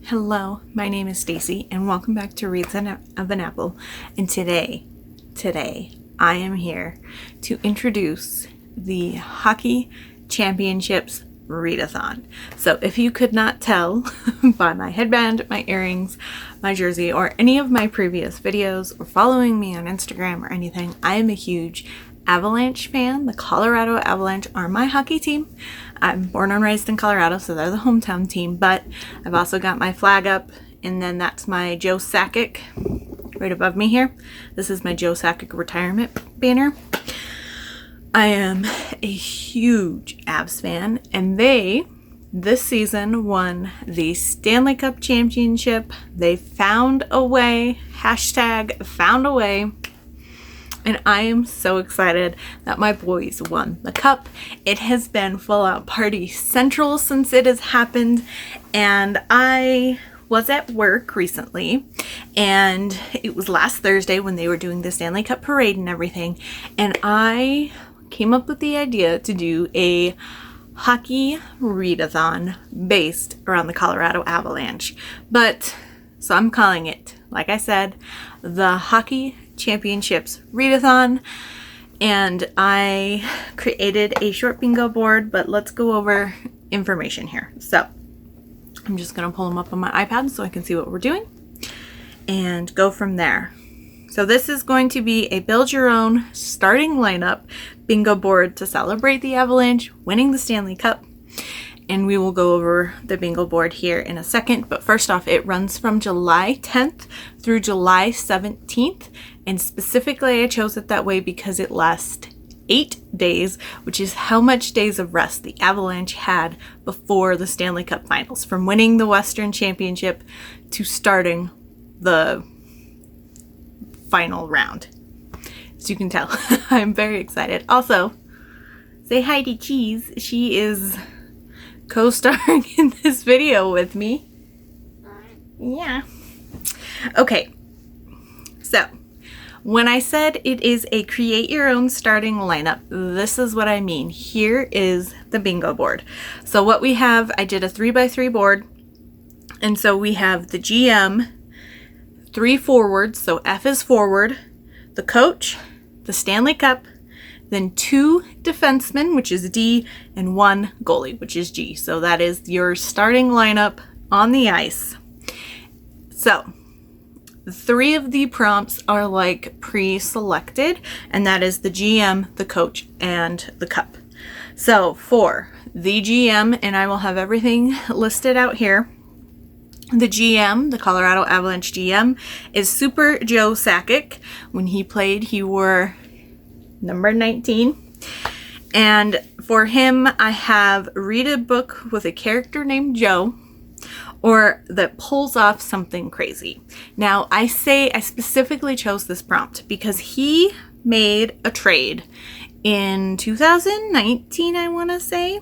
Hello, my name is Stacy and welcome back to Readathon of an Apple. And today I am here to introduce the Hockey Championships Readathon. So if you could not tell by my headband, my earrings, my jersey, or any of my previous videos or following me on Instagram or anything, I am a huge Avalanche fan. The Colorado Avalanche are my hockey team. I'm born and raised in Colorado, so they're the hometown team, but I've also got my flag up, and then that's my Joe Sakic right above me here. This is my Joe Sakic retirement banner. I am a huge Avs fan, and they, this season, won the Stanley Cup Championship. They found a way, hashtag found a way. And I am so excited that my boys won the cup. It has been full out party central since it has happened. And I was at work recently, and it was last Thursday when they were doing the Stanley Cup parade and everything. And I came up with the idea to do a hockey readathon based around the Colorado Avalanche. So I'm calling it, like I said, the Hockey Championships Readathon, and I created a short bingo board, but let's go over information here. So I'm just going to pull them up on my iPad so I can see what we're doing and go from there. So this is going to be a build your own starting lineup bingo board to celebrate the Avalanche winning the Stanley Cup. And we will go over the bingo board here in a second. But first off, it runs from July 10th through July 17th. And specifically, I chose it that way because it lasts 8 days, which is how much days of rest the Avalanche had before the Stanley Cup Finals, from winning the Western Championship to starting the final round. As you can tell, I'm very excited. Also, say hi to Cheese. She is co-starring in this video with me. Yeah. Okay. So, when I said it is a create your own starting lineup, this is what I mean. Here is the bingo board. So what we have, I did a 3x3 board. And so we have the GM, 3 forwards, so F is forward, the coach, the Stanley Cup, then 2 defensemen, which is D, and 1 goalie, which is G. So that is your starting lineup on the ice. So 3 of the prompts are like pre-selected, and that is the GM, the coach, and the cup. So for the GM, and I will have everything listed out here, the GM, the Colorado Avalanche GM, is Super Joe Sakic. When he played, he wore number 19. And for him, I have read a book with a character named Joe, or that pulls off something crazy. Now, I specifically chose this prompt because he made a trade in 2019, I want to say.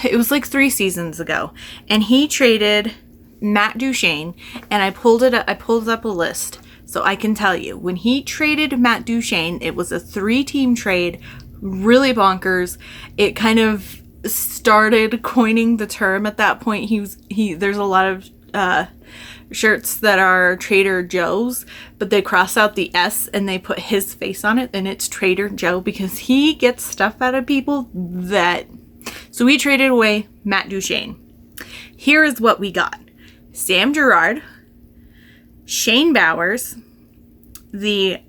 It was like 3 seasons ago. And he traded Matt Duchene, and I pulled up a list. So I can tell you, when he traded Matt Duchene, it was a 3-team trade, really bonkers. It kind of started coining the term at that point. There's a lot of shirts that are Trader Joe's, but they cross out the S and they put his face on it, and it's Trader Joe because he gets stuff out of people that... So we traded away Matt Duchene. Here is what we got. Sam Girard, Shane Bowers, the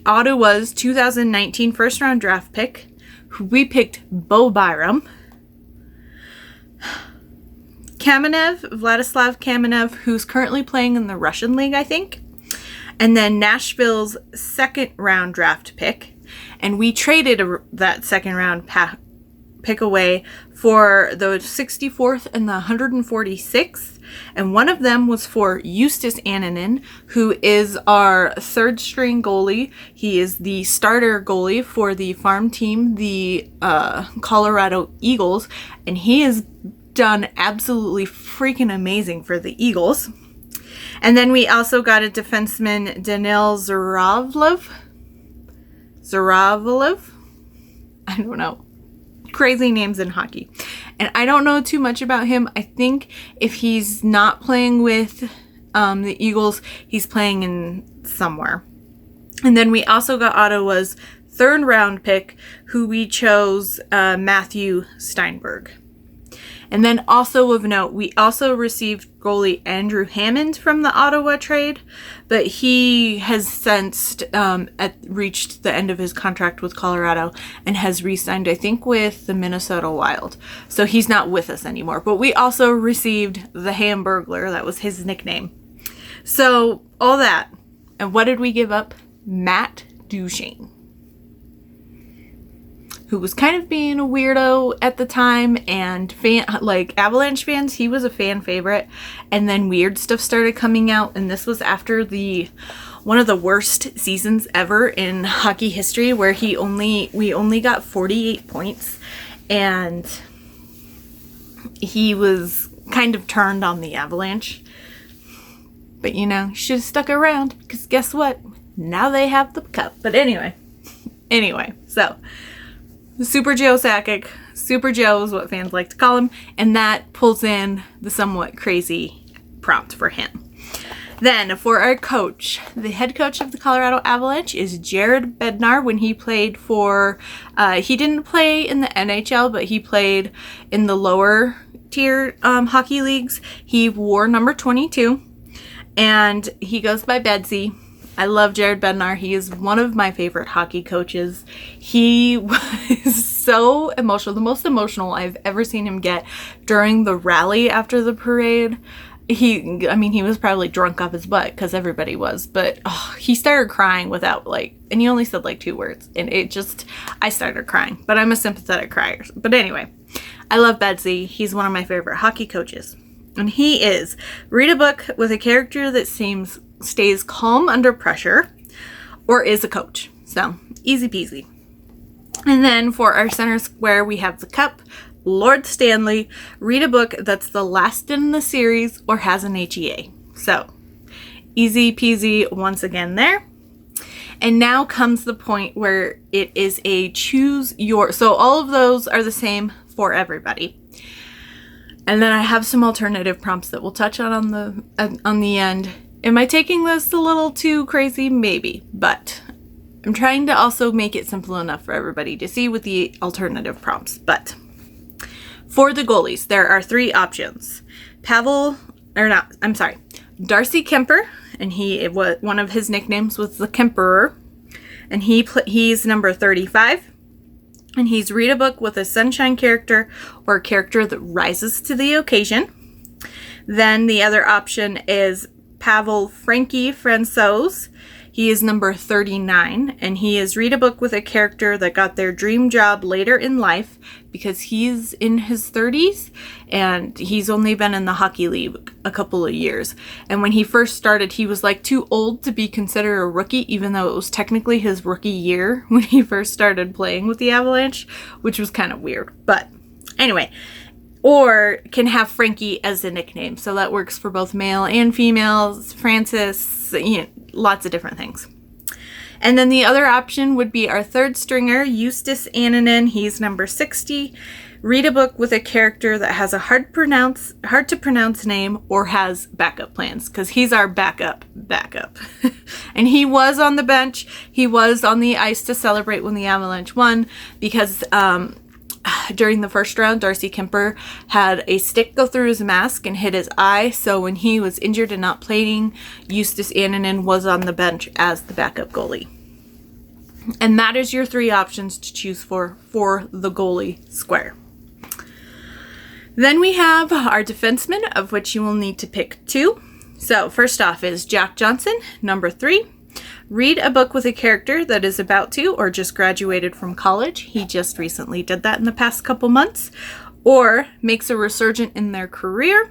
Ottawa's 2019 first round draft pick, who we picked Bo Byram, Vladislav Kamenev, who's currently playing in the Russian league, I think, and then Nashville's second round draft pick, and we traded that second round pick away for the 64th and the 146th. And one of them was for Justus Annunen, who is our 3rd string goalie. He is the starter goalie for the farm team, the Colorado Eagles, and he has done absolutely freaking amazing for the Eagles. And then we also got a defenseman, Danil Zaravlev. I don't know. Crazy names in hockey. And I don't know too much about him. I think if he's not playing with the Eagles, he's playing in somewhere. And then we also got Ottawa's third round pick, who we chose Matthew Steinberg. And then also of note, we also received goalie Andrew Hammond from the Ottawa trade, but he has since reached the end of his contract with Colorado and has re-signed, I think, with the Minnesota Wild. So he's not with us anymore. But we also received the Hamburglar. That was his nickname. So all that. And what did we give up? Matt Duchene, who was kind of being a weirdo at the time, and Avalanche fans, he was a fan favorite. And then weird stuff started coming out, and this was after one of the worst seasons ever in hockey history, where we only got 48 points, and he was kind of turned on the Avalanche. But should have stuck around, because guess what? Now they have the cup. But anyway, so Super Joe Sakic. Super Joe is what fans like to call him. And that pulls in the somewhat crazy prompt for him. Then for our coach, the head coach of the Colorado Avalanche is Jared Bednar. When he played for, he didn't play in the NHL, but he played in the lower tier hockey leagues. He wore number 22, and he goes by Bedsy. I love Jared Bednar. He is one of my favorite hockey coaches. He was so emotional, the most emotional I've ever seen him get during the rally after the parade. He was probably drunk off his butt, because everybody was, but he started crying and he only said 2 words, and I started crying, but I'm a sympathetic crier. But anyway, I love Bedsy. He's one of my favorite hockey coaches. And he is read a book with a character that stays calm under pressure, or is a coach. So easy peasy. And then for our center square, we have the cup, Lord Stanley. Read a book that's the last in the series or has an HEA. So easy peasy once again there. And now comes the point where it is a choose your. So all of those are the same for everybody. And then I have some alternative prompts that we'll touch on the end. Am I taking this a little too crazy? Maybe, but I'm trying to also make it simple enough for everybody to see with the alternative prompts. But for the goalies, there are 3 options. Darcy Kemper, and one of his nicknames was the Kemperer, and he's number 35. And he's read a book with a sunshine character or a character that rises to the occasion. Then the other option is Pavel Frankie Francouz. He is number 39, and he is read a book with a character that got their dream job later in life, because he's in his 30s and he's only been in the hockey league a couple of years. And when he first started, he was too old to be considered a rookie, even though it was technically his rookie year when he first started playing with the Avalanche, which was kind of weird. But anyway, or can have Frankie as a nickname. So that works for both male and females. Francis, lots of different things. And then the other option would be our third stringer, Eustace Annanen. He's number 60. Read a book with a character that has a hard to pronounce name or has backup plans, because he's our backup. And he was on the bench. He was on the ice to celebrate when the Avalanche won, because during the first round, Darcy Kemper had a stick go through his mask and hit his eye. So when he was injured and not playing, Eustace Annanen was on the bench as the backup goalie. And that is your 3 options to choose for the goalie square. Then we have our defensemen, of which you will need to pick 2. So first off is Jack Johnson, number 3. Read a book with a character that is about to or just graduated from college. He just recently did that in the past couple months. Or makes a resurgence in their career.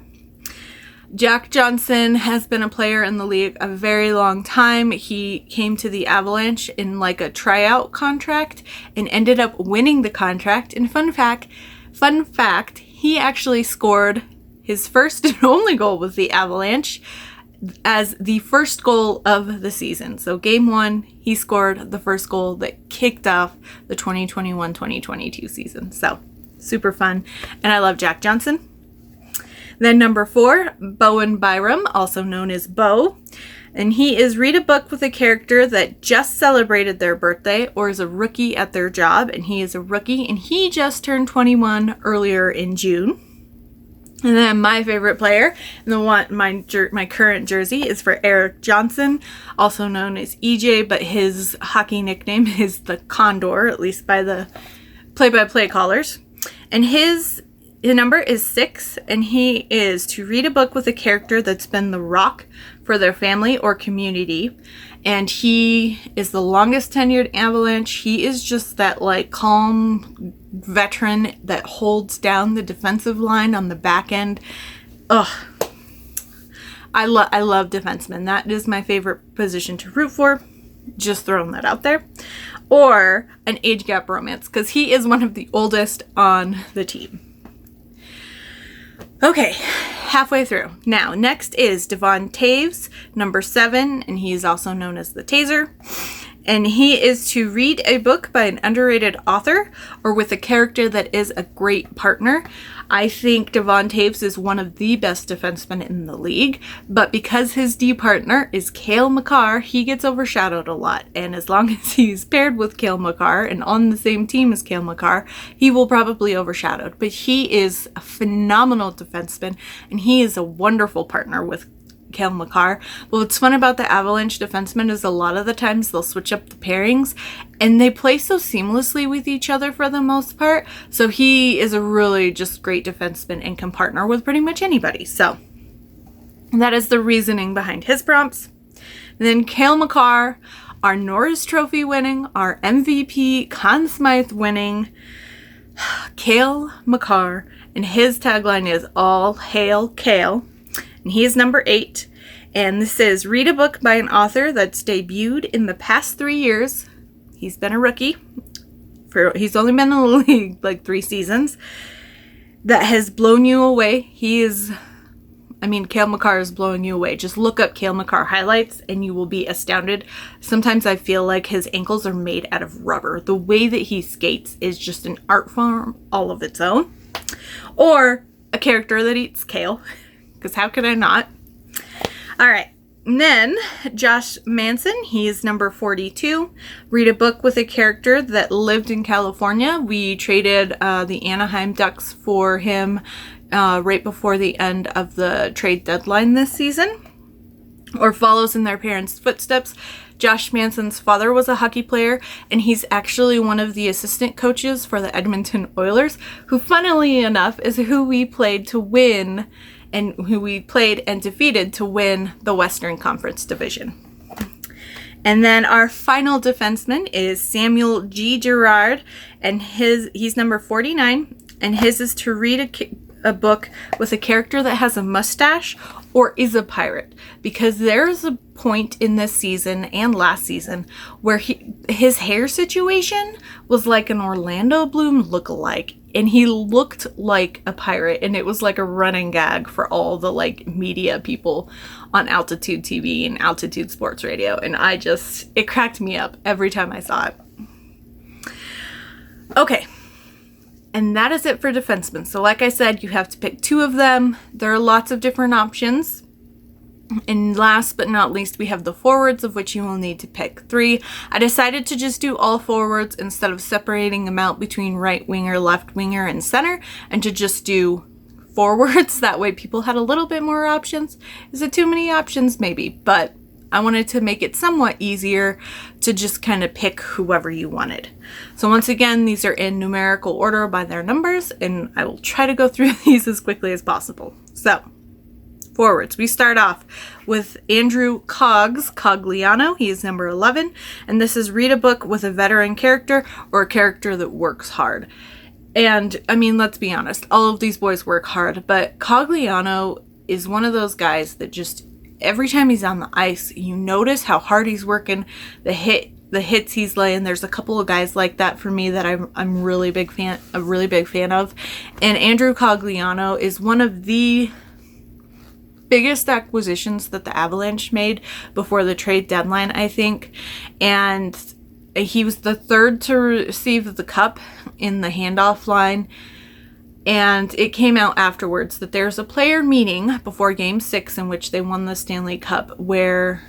Jack Johnson has been a player in the league a very long time. He came to the Avalanche in a tryout contract and ended up winning the contract. And fun fact, he actually scored his first and only goal with the Avalanche as the first goal of the season. So game 1, he scored the first goal that kicked off the 2021-2022 season. So super fun. And I love Jack Johnson. Then number 4, Bowen Byram, also known as Bo. And he is read a book with a character that just celebrated their birthday or is a rookie at their job. And he is a rookie and he just turned 21 earlier in June. And then my favorite player, and the one my current jersey is for Eric Johnson, also known as EJ, but his hockey nickname is the Condor, at least by the play-by-play callers. And his number is 6, and he is to read a book with a character that's been the rock for their family or community. And he is the longest tenured Avalanche. He is just that like calm veteran that holds down the defensive line on the back end. Ugh. I love defensemen. That is my favorite position to root for. Just throwing that out there. Or an age gap romance, because he is one of the oldest on the team. Okay, halfway through. Now, next is Devon Taves, number 7, and he is also known as the Taser. And he is to read a book by an underrated author or with a character that is a great partner. I think Devon Taves is one of the best defensemen in the league, but because his D partner is Cale Makar, he gets overshadowed a lot. And as long as he's paired with Cale Makar and on the same team as Cale Makar, he will probably overshadowed. But he is a phenomenal defenseman, and he is a wonderful partner with Cale Makar. But what's fun about the Avalanche defensemen is a lot of the times they'll switch up the pairings and they play so seamlessly with each other for the most part. So he is a really just great defenseman and can partner with pretty much anybody. So that is the reasoning behind his prompts. And then Cale Makar, our Norris Trophy winning, our MVP Conn Smythe winning Cale Makar, and his tagline is All Hail Cale. And he is number 8. And this is read a book by an author that's debuted in the past 3 years. He's been a rookie. He's only been in the league like 3 seasons. That has blown you away. Cale Makar is blowing you away. Just look up Cale Makar highlights and you will be astounded. Sometimes I feel like his ankles are made out of rubber. The way that he skates is just an art form all of its own. Or a character that eats kale. Because how could I not? All right. And then Josh Manson, he's number 42. Read a book with a character that lived in California. We traded the Anaheim Ducks for him right before the end of the trade deadline this season. Or follows in their parents' footsteps. Josh Manson's father was a hockey player, and he's actually one of the assistant coaches for the Edmonton Oilers, who funnily enough is who we played and defeated to win the Western Conference Division. And then our final defenseman is Samuel G. Girard, and he's number 49, and his is to read a book with a character that has a mustache or is a pirate, because there's a point in this season and last season where his hair situation was like an Orlando Bloom lookalike, and he looked like a pirate, and it was like a running gag for all the like media people on Altitude TV and Altitude Sports Radio, and it cracked me up every time I saw it. Okay. And that is it for defensemen. So like I said, you have to pick 2 of them. There are lots of different options. And last but not least, we have the forwards, of which you will need to pick 3. I decided to just do all forwards instead of separating them out between right winger, left winger, and center, and to just do forwards. That way people had a little bit more options. Is it too many options? Maybe. But I wanted to make it somewhat easier to just kind of pick whoever you wanted. So once again, these are in numerical order by their numbers, and I will try to go through these as quickly as possible. So, forwards. We start off with Andrew Cogliano. He is number 11, and this is read a book with a veteran character or a character that works hard. And, let's be honest, all of these boys work hard, but Cogliano is one of those guys that just every time he's on the ice, you notice how hard he's working, the hits he's laying. There's a couple of guys like that for me that I'm a really big fan of. And Andrew Cogliano is one of the biggest acquisitions that the Avalanche made before the trade deadline, I think. And he was the 3rd to receive the cup in the handoff line. And it came out afterwards that there's a player meeting before Game 6 in which they won the Stanley Cup, where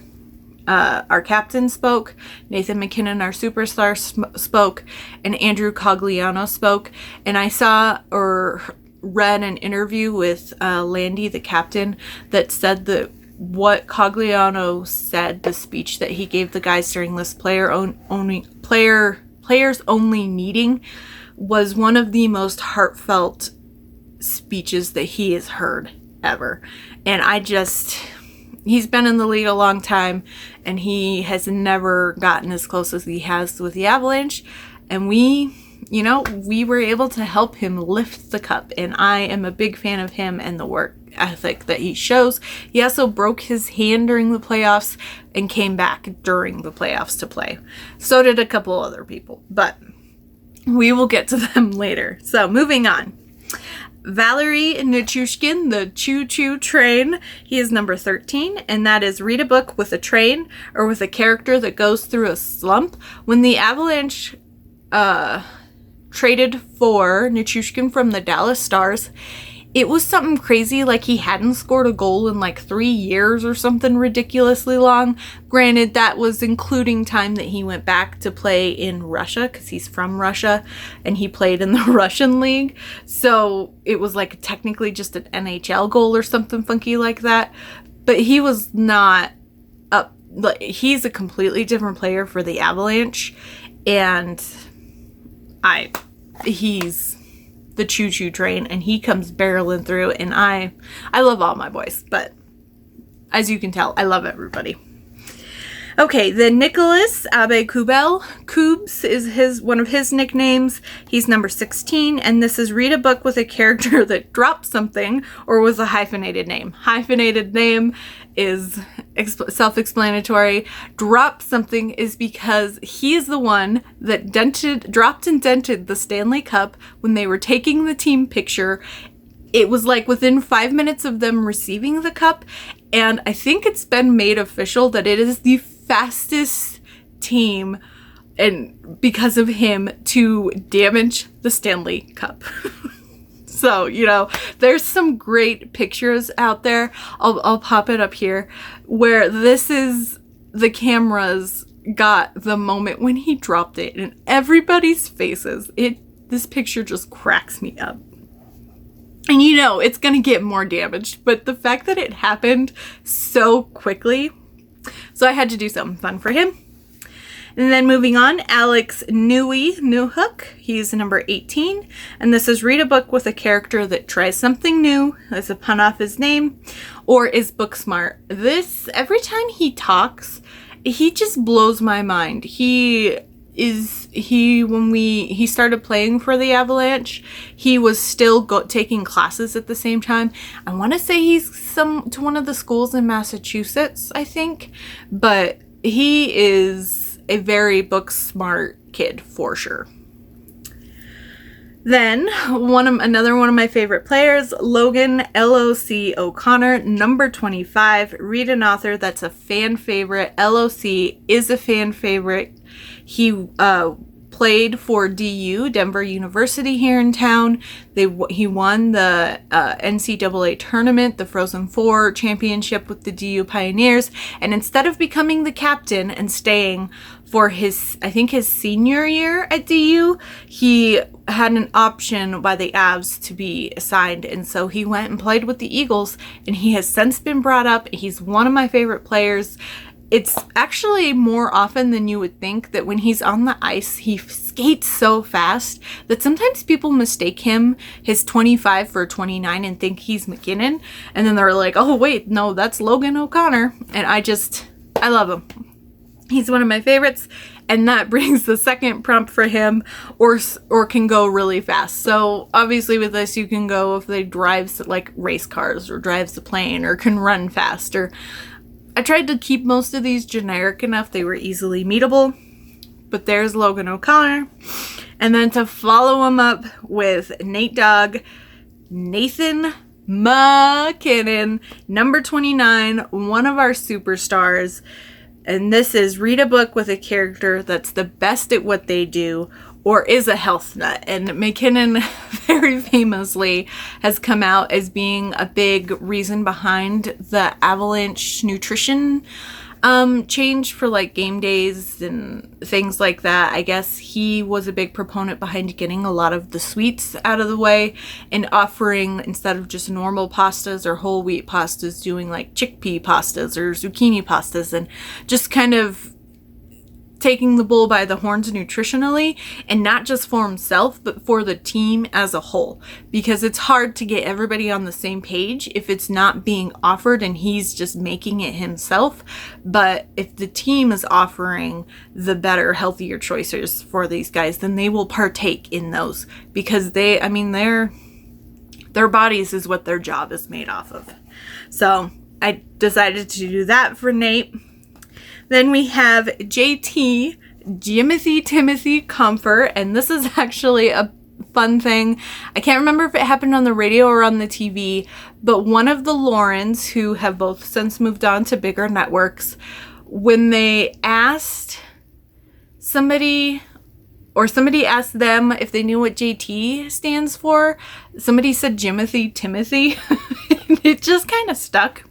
our captain spoke, Nathan MacKinnon, our superstar, spoke, and Andrew Cogliano spoke. And I saw or read an interview with Landy, the captain, that said that what Cogliano said, the speech that he gave the guys during this players only meeting, was one of the most heartfelt speeches that he has heard ever. And he's been in the league a long time, and he has never gotten as close as he has with the Avalanche. And we were able to help him lift the cup, and I am a big fan of him and the work ethic that he shows. He also broke his hand during the playoffs and came back during the playoffs to play. So did a couple other people, but we will get to them later. So moving on. Valery Nichushkin, the Choo Choo Train. He is number 13, and that is read a book with a train or with a character that goes through a slump. When the Avalanche traded for Nichushkin from the Dallas Stars, it was something crazy, like he hadn't scored a goal in like 3 years or something ridiculously long. Granted, that was including time that he went back to play in Russia, because he's from Russia and he played in the Russian league. So it was like technically just an NHL goal or something funky like that. But he was not up. He's a completely different player for the Avalanche, and he's the choo-choo train, and he comes barreling through, and I love all my boys, but as you can tell, I love everybody. Okay, then Nicholas Abe Kubel. Koobs is one of his nicknames. He's number 16, and this is read a book with a character that dropped something or was a hyphenated name. Hyphenated name is self-explanatory. Dropped something is because he is the one that dropped and dented the Stanley Cup when they were taking the team picture. It was like within 5 minutes of them receiving the cup, and I think it's been made official that it is the fastest team, and because of him, to damage the Stanley Cup. So, there's some great pictures out there. I'll pop it up here, where this is the cameras got the moment when he dropped it, and everybody's faces. This picture just cracks me up. And it's going to get more damaged, but the fact that it happened so quickly, so I had to do something fun for him. And then moving on, Alex Newhook. He's number 18. And this is read a book with a character that tries something new, as a pun off his name, or is book smart. Every time he talks, he just blows my mind. When he started playing for the Avalanche, he was still taking classes at the same time. I want to say he's to one of the schools in Massachusetts, I think, but he is a very book smart kid for sure. Then another one of my favorite players, Logan LOC O'Connor, number 25. Read an author that's a fan favorite. LOC is a fan favorite. He played for DU, Denver University, here in town. He won the NCAA tournament, the Frozen Four championship with the DU Pioneers. And instead of becoming the captain and staying for his senior year at DU, he had an option by the Avs to be assigned. And so he went and played with the Eagles, and he has since been brought up. He's one of my favorite players. It's actually more often than you would think that when he's on the ice, he skates so fast that sometimes people mistake his 25 for 29 and think he's MacKinnon. And then they're like, oh, wait, no, that's Logan O'Connor. And I love him. He's one of my favorites. And that brings the second prompt for him, or can go really fast. So obviously with this, you can go if they drives like race cars, or drives a plane, or can run fast, I tried to keep most of these generic enough they were easily meetable, but there's Logan O'Connor. And then to follow him up with Nate Dogg, Nathan MacKinnon, number 29, one of our superstars. And this is read a book with a character that's the best at what they do, or is a health nut. And McKinnon very famously has come out as being a big reason behind the Avalanche nutrition change for like game days and things like that. I guess he was a big proponent behind getting a lot of the sweets out of the way and offering, instead of just normal pastas or whole wheat pastas, doing like chickpea pastas or zucchini pastas, and just kind of taking the bull by the horns nutritionally, and not just for himself, but for the team as a whole, because it's hard to get everybody on the same page if it's not being offered and he's just making it himself. But if the team is offering the better, healthier choices for these guys, then they will partake in those, because their bodies is what their job is made off of. So I decided to do that for Nate. Then we have JT, Timothy Comfort, and this is actually a fun thing. I can't remember if it happened on the radio or on the TV, but one of the Laurens, who have both since moved on to bigger networks, when they asked somebody asked them if they knew what JT stands for, somebody said Timothy. It just kind of stuck.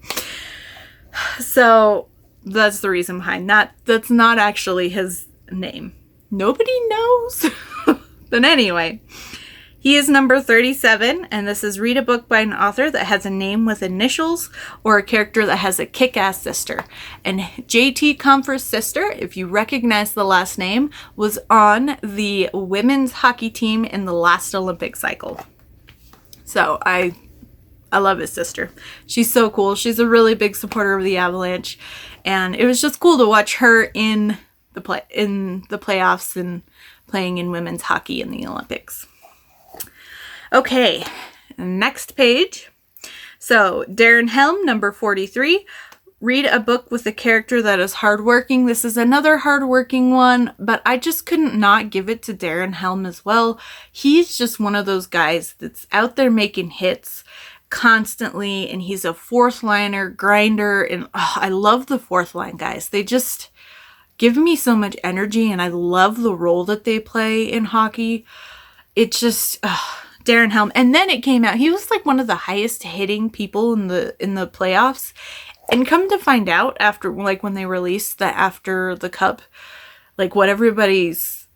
So that's the reason behind that. That's not actually his name. Nobody knows. But anyway, he is number 37, and this is read a book by an author that has a name with initials or a character that has a kick-ass sister. And JT Comfort's sister, if you recognize the last name, was on the women's hockey team in the last Olympic cycle. So I love his sister. She's so cool. She's a really big supporter of the Avalanche, and it was just cool to watch her in the playoffs and playing in women's hockey in the Olympics. Okay, next page. So Darren Helm, number 43. Read a book with a character that is hardworking. This is another hardworking one, but I just couldn't not give it to Darren Helm as well. He's just one of those guys that's out there making hits constantly, and he's a fourth liner grinder, and I love the fourth line guys. They just give me so much energy, and I love the role that they play in hockey. It's just Darren Helm. And then it came out he was like one of the highest hitting people in the playoffs, and come to find out after, like, when they released that after the cup, like what injuries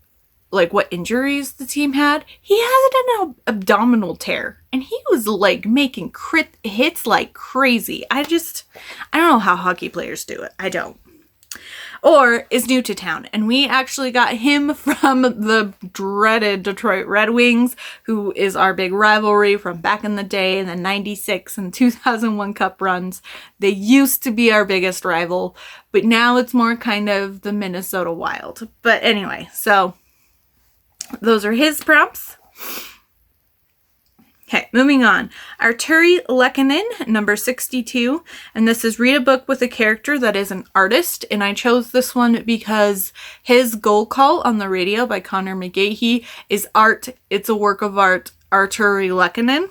the team had, he had an abdominal tear, and he was like making crit hits like crazy. I don't know how hockey players do it. I don't. Or is new to town, and we actually got him from the dreaded Detroit Red Wings, who is our big rivalry from back in the day in the 96 and 2001 Cup runs. They used to be our biggest rival, but now it's more kind of the Minnesota Wild. But anyway, so those are his prompts. Okay, moving on. Arturi Lehkonen, number 62. And this is read a book with a character that is an artist. And I chose this one because his goal call on the radio by Connor McGahey is art. It's a work of art, Arturi Lehkonen.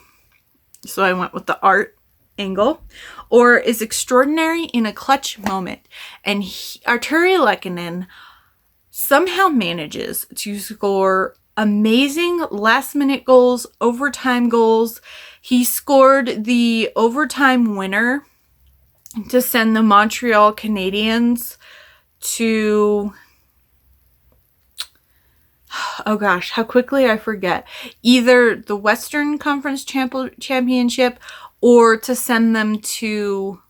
So I went with the art angle. Or is extraordinary in a clutch moment. And Arturi Lehkonen somehow manages to score amazing last-minute goals, overtime goals. He scored the overtime winner to send the Montreal Canadiens to, oh gosh, how quickly I forget, either the Western Conference Championship or to send them to,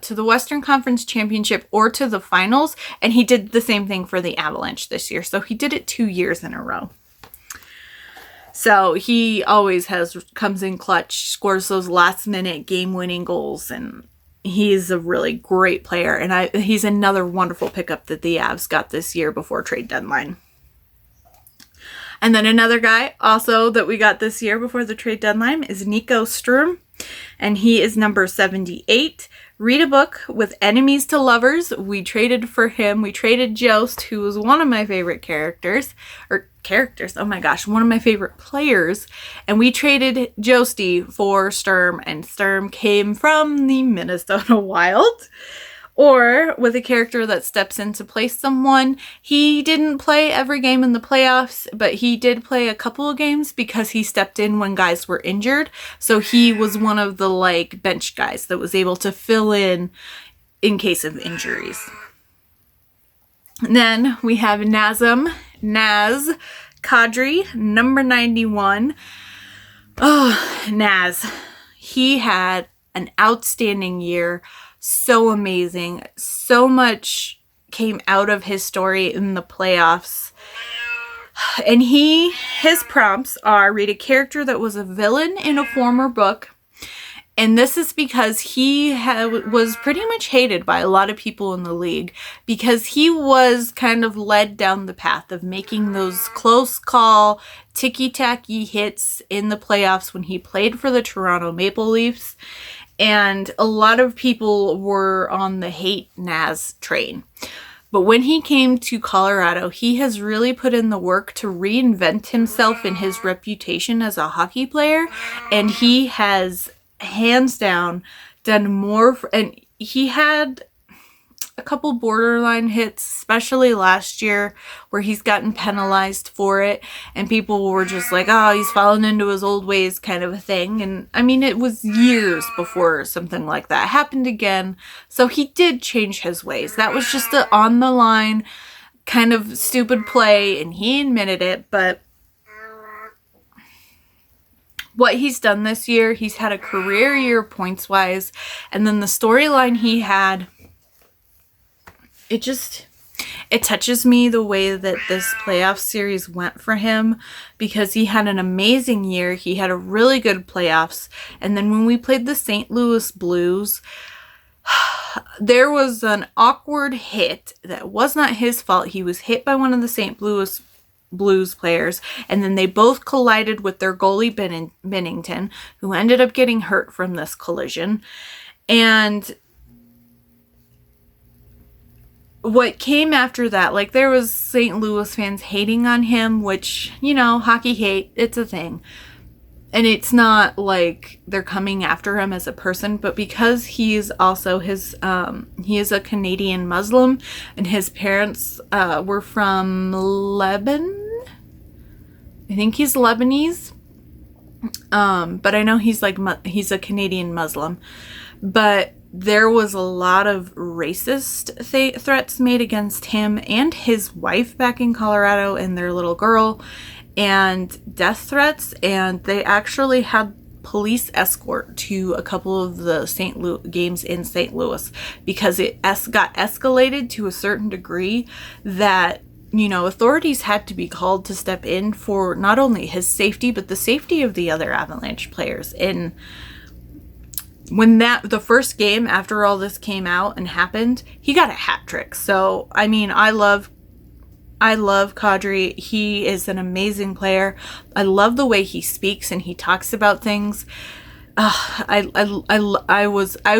to the Western Conference Championship or to the finals, and he did the same thing for the Avalanche this year. So he did it 2 years in a row. So he always comes in clutch, scores those last-minute game-winning goals, and he's a really great player. And he's another wonderful pickup that the Avs got this year before trade deadline. And then another guy also that we got this year before the trade deadline is Nico Sturm, and he is number 78. Read a book with enemies to lovers. We traded for him. We traded Jost, who was one of my favorite one of my favorite players. And we traded Josty for Sturm, and Sturm came from the Minnesota Wild. or with a character that steps in to play someone. He didn't play every game in the playoffs, but he did play a couple of games because he stepped in when guys were injured. So he was one of the like bench guys that was able to fill in case of injuries. And then we have Naz Kadri, number 91. Oh, Naz. He had an outstanding year. So amazing. So much came out of his story in the playoffs. And his prompts are: read a character that was a villain in a former book. And this is because he was pretty much hated by a lot of people in the league because he was kind of led down the path of making those close call, ticky-tacky hits in the playoffs when he played for the Toronto Maple Leafs. And a lot of people were on the hate Naz train. But when he came to Colorado, he has really put in the work to reinvent himself and his reputation as a hockey player. And he has hands down done more and he had a couple borderline hits, especially last year, where he's gotten penalized for it and people were just like, oh, he's fallen into his old ways kind of a thing. And I mean, it was years before something like that happened again, so he did change his ways. That was just a on the line kind of stupid play and he admitted it. But what he's done this year, he's had a career year points wise, and then the storyline he had, it touches me the way that this playoff series went for him, because he had an amazing year. He had a really good playoffs, and then when we played the St. Louis Blues, there was an awkward hit that was not his fault. He was hit by one of the St. Louis Blues players, and then they both collided with their goalie Binnington, who ended up getting hurt from this collision. And what came after that, like, there was St. Louis fans hating on him, which, you know, hockey hate, it's a thing. And it's not like they're coming after him as a person, but because he is also he is a Canadian Muslim, and his parents were from Lebanon. I think he's Lebanese. But I know he's a Canadian Muslim. But there was a lot of racist threats made against him and his wife back in Colorado and their little girl, and death threats, and they actually had police escort to a couple of the games in St. Louis because it got escalated to a certain degree that, you know, authorities had to be called to step in for not only his safety, but the safety of the other Avalanche players. And when the first game after all this came out and happened, he got a hat trick. So, I mean, I love Kadri. He is an amazing player. I love the way he speaks and he talks about things. I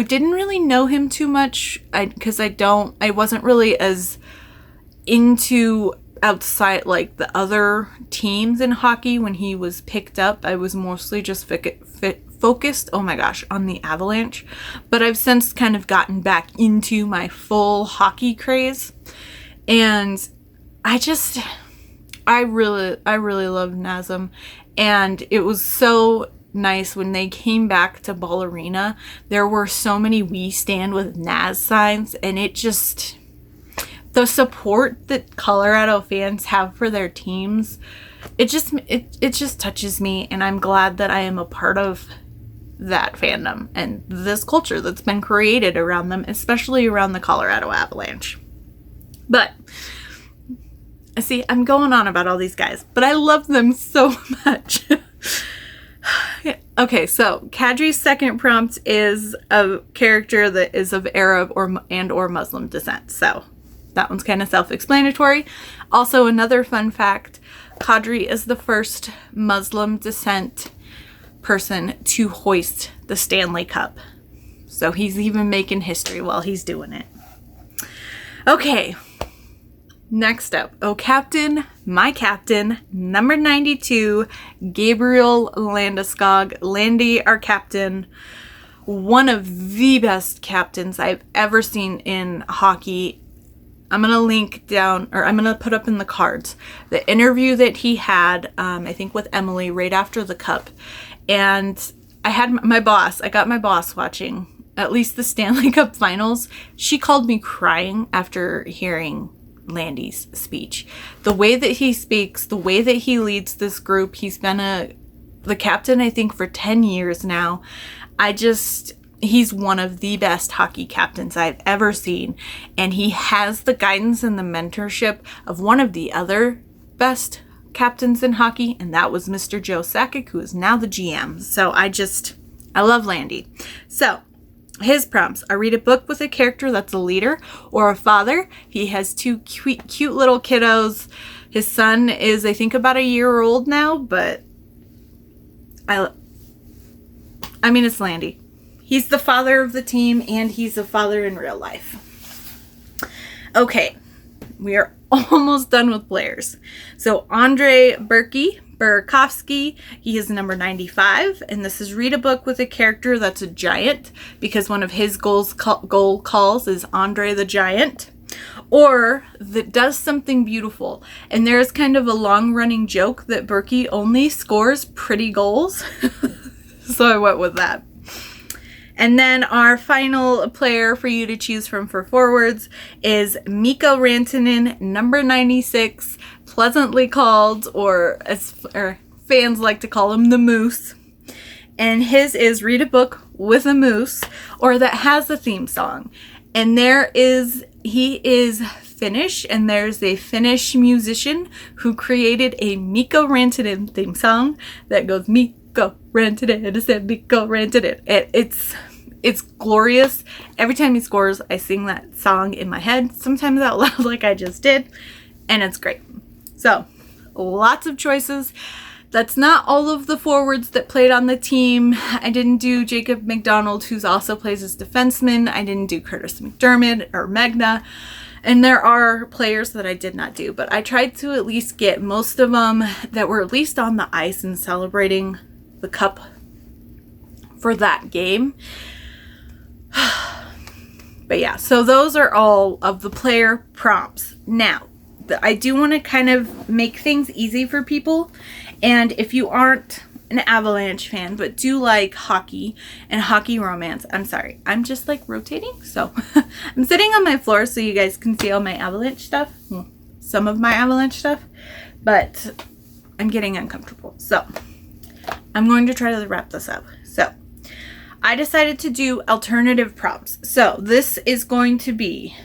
didn't really know him too much because I wasn't really as into outside like the other teams in hockey when he was picked up. I was mostly just focused, oh my gosh, on the Avalanche. But I've since kind of gotten back into my full hockey craze, and I really loved Nazem, and it was so nice when they came back to Ball Arena. There were so many "We Stand with Naz" signs, and the support that Colorado fans have for their teams, it just touches me, and I'm glad that I am a part of that fandom and this culture that's been created around them, especially around the Colorado Avalanche. But see, I'm going on about all these guys, but I love them so much. Okay, so Kadri's second prompt is a character that is of Arab or Muslim descent. So that one's kind of self-explanatory. Also, another fun fact, Kadri is the first Muslim descent person to hoist the Stanley Cup. So he's even making history while he's doing it. Okay. Next up, my captain, number 92, Gabriel Landeskog. Landy, our captain. one of the best captains I've ever seen in hockey. I'm going to link down, or I'm going to put up in the cards, the interview that he had, I think with Emily right after the cup. And I got my boss watching at least the Stanley Cup finals. She called me crying after hearing Landy's speech. The way that he speaks, the way that he leads this group, he's been the captain, I think, for 10 years now. He's one of the best hockey captains I've ever seen. And he has the guidance and the mentorship of one of the other best captains in hockey, and that was Mr. Joe Sakic, who is now the GM. So I love Landy. So his prompts are: read a book with a character that's a leader or a father. He has two cute little kiddos. His son is, I think, about a year old now, but I mean, it's Landy. He's the father of the team, and he's a father in real life. Okay, we are almost done with players. So Andre Burakovsky, he is number 95, and this is read a book with a character that's a giant, because one of his goal calls is Andre the Giant, or that does something beautiful. And there's kind of a long-running joke that Berkey only scores pretty goals, so I went with that. And then our final player for you to choose from for forwards is Mikko Rantanen, number 96, pleasantly called, or fans like to call him, the Moose. And his is read a book with a moose, or that has a theme song. And he is Finnish, and there's a Finnish musician who created a Mikko Rantanen theme song that goes Mikko Rantanen, I said Mikko Rantanen. It's glorious. Every time he scores, I sing that song in my head, sometimes out loud like I just did, and it's great. So, lots of choices. That's not all of the forwards that played on the team. I didn't do Jacob McDonald, who also plays as defenseman. I didn't do Curtis McDermott or Megna. And there are players that I did not do, but I tried to at least get most of them that were at least on the ice and celebrating the cup for that game. But yeah, so those are all of the player prompts. Now, I do want to kind of make things easy for people. And if you aren't an Avalanche fan, but do like hockey and hockey romance, I'm sorry, I'm just like rotating. So I'm sitting on my floor so you guys can see all my Avalanche stuff. Well, some of my Avalanche stuff. But I'm getting uncomfortable. So I'm going to try to wrap this up. So I decided to do alternative prompts. So this is going to be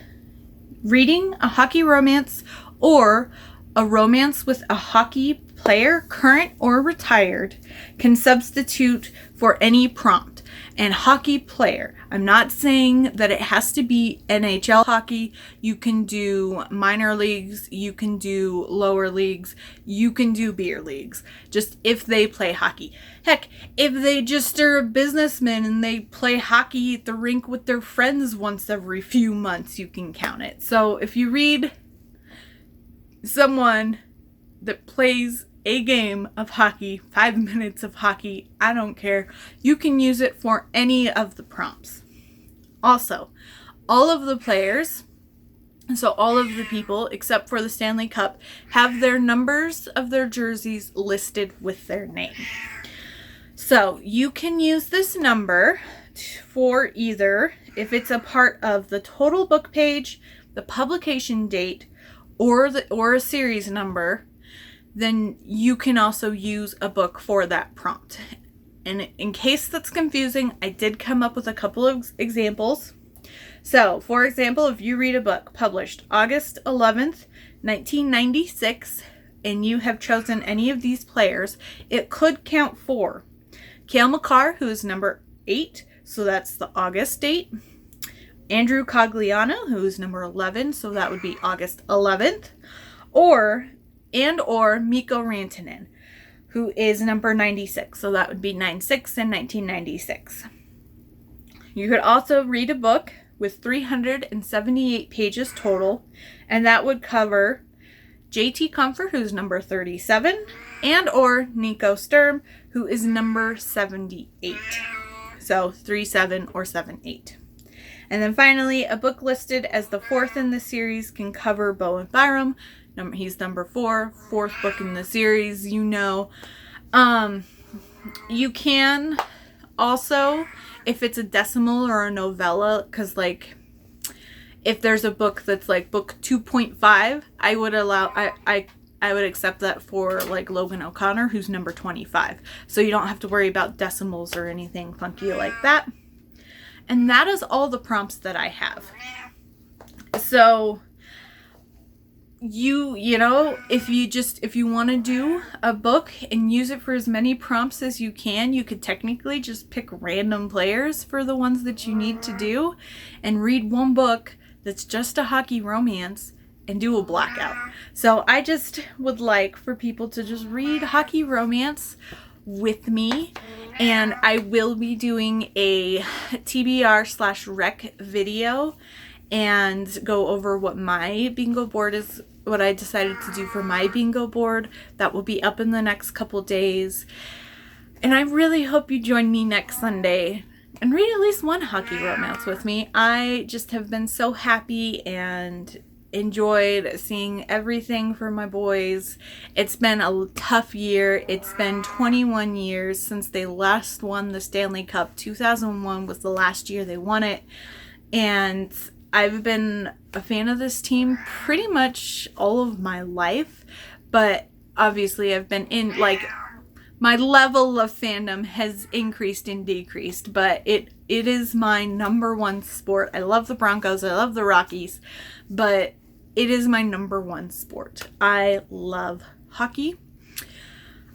reading a hockey romance or a romance with a hockey player, current or retired, can substitute for any prompt. And hockey player, I'm not saying that it has to be NHL hockey. You can do minor leagues, you can do lower leagues, you can do beer leagues, just if they play hockey. Heck, if they just are a businessman and they play hockey at the rink with their friends once every few months, you can count it. So if you read someone that plays a game of hockey, 5 minutes of hockey, I don't care. You can use it for any of the prompts. Also, all of the players, so all of the people except for the Stanley Cup, have their numbers of their jerseys listed with their name. So you can use this number for either, if it's a part of the total book page, the publication date, or a series number, then you can also use a book for that prompt. And in case that's confusing, I did come up with a couple of examples. So, for example, if you read a book published August 11th, 1996, and you have chosen any of these players, it could count for Cale Makar, who is number 8, so that's the August date. Andrew Cogliano, who is number 11, so that would be August 11th. Or Mikko Rantanen, who is number 96. So that would be 96 in 1996. You could also read a book with 378 pages total, and that would cover JT Comfort, who's number 37, and or Nico Sturm, who is number 78. So 3, 7, or 7, 8. And then finally, a book listed as the 4th in the series can cover Bowen Byram. He's number 4, 4th book in the series, you know. You can also, if it's a decimal or a novella, because like if there's a book that's like book 2.5, I would allow, I would accept that for like Logan O'Connor, who's number 25. So you don't have to worry about decimals or anything funky like that. And that is all the prompts that I have. So you know, if you want to do a book and use it for as many prompts as you can, you could technically just pick random players for the ones that you need to do and read one book that's just a hockey romance and do a blackout. So I just would like for people to just read hockey romance with me, and I will be doing a TBR/rec video and go over what my bingo board is, what I decided to do for my bingo board. That will be up in the next couple days. And I really hope you join me next Sunday and read at least one hockey romance with me. I just have been so happy and enjoyed seeing everything for my boys. It's been a tough year. It's been 21 years since they last won the Stanley Cup. 2001 was the last year they won it. And I've been a fan of this team pretty much all of my life, but obviously I've been in, like, my level of fandom has increased and decreased, but it is my number one sport. I love the Broncos, I love the Rockies, but it is my number one sport. I love hockey.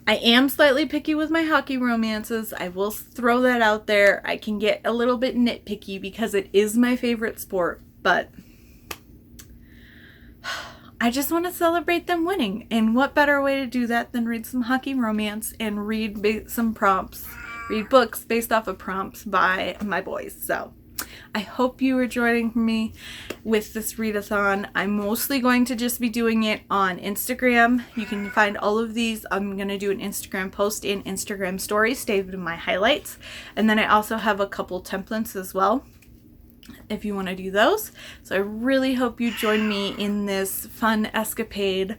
I am slightly picky with my hockey romances. I will throw that out there. I can get a little bit nitpicky because it is my favorite sport, but I just want to celebrate them winning. And what better way to do that than read some hockey romance and read some prompts, read books based off of prompts by my boys. So I hope you are joining me with this readathon. I'm mostly going to just be doing it on Instagram. You can find all of these. I'm going to do an Instagram post and Instagram story saved in my highlights. And then I also have a couple templates as well, if you want to do those. So I really hope you join me in this fun escapade.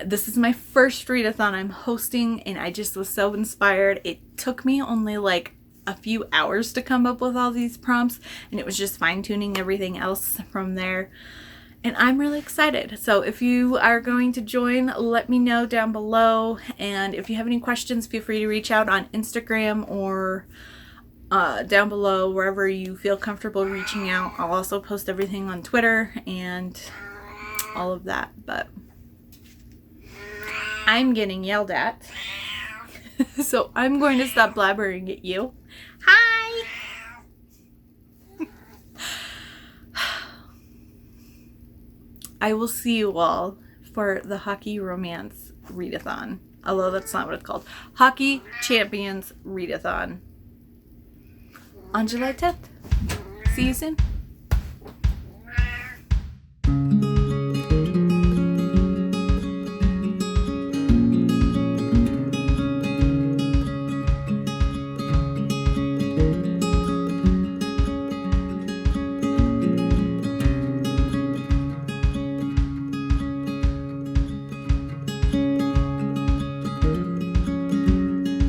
This is my first readathon I'm hosting, and I just was so inspired. It took me only like a few hours to come up with all these prompts, and it was just fine-tuning everything else from there. And I'm really excited. So if you are going to join, let me know down below. And if you have any questions, feel free to reach out on Instagram or down below, wherever you feel comfortable reaching out. I'll also post everything on Twitter and all of that. But I'm getting yelled at. So I'm going to stop blabbering at you. Hi! I will see you all for the Hockey Romance Readathon. Although that's not what it's called. Hockey Champions Readathon. On July 10th. See you soon.